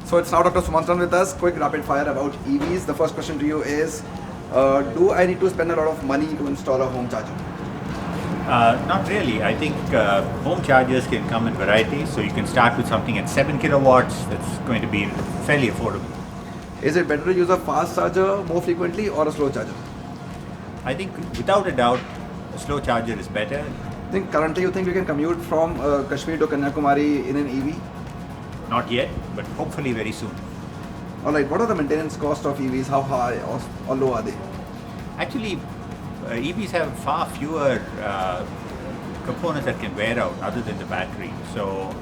So it's now Dr. Sumantran with us. Quick rapid fire about EVs. The first question to you is, do I need to spend a lot of money to install a home charger? Not really. I think home chargers can come in varieties. So you can start with something at 7 kilowatts. That's going to be fairly affordable. Is it better to use a fast charger more frequently or a slow charger? I think without a doubt, a slow charger is better. Currently you think you can commute from Kashmir to Kanyakumari in an EV? Not yet, but hopefully very soon. Alright, what are the maintenance costs of EVs? How high or low are they? Actually, EVs have far fewer components that can wear out other than the battery. So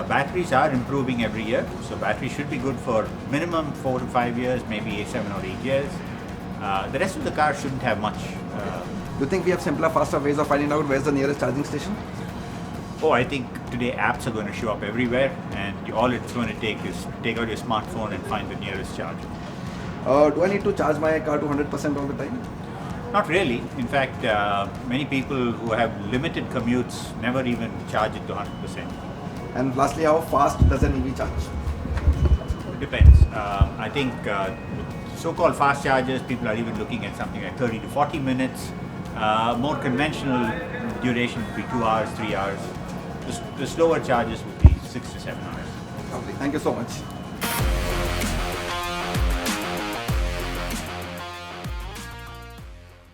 batteries are improving every year. So batteries should be good for minimum 4 to 5 years, maybe 7 or 8 years. The rest of the car shouldn't have much. Do you think we have simpler, faster ways of finding out where's the nearest charging station? Oh, I think today apps are going to show up everywhere, and all it's going to take is take out your smartphone and find the nearest charger. Do I need to charge my car to 100% all the time? Not really. In fact, many people who have limited commutes never even charge it to 100%. And lastly, how fast does an EV charge? It depends. I think so-called fast chargers, people are even looking at something like 30 to 40 minutes. More conventional duration would be 2 hours, 3 hours. The slower charges would be 6 to 7 hours. Lovely. Thank you so much.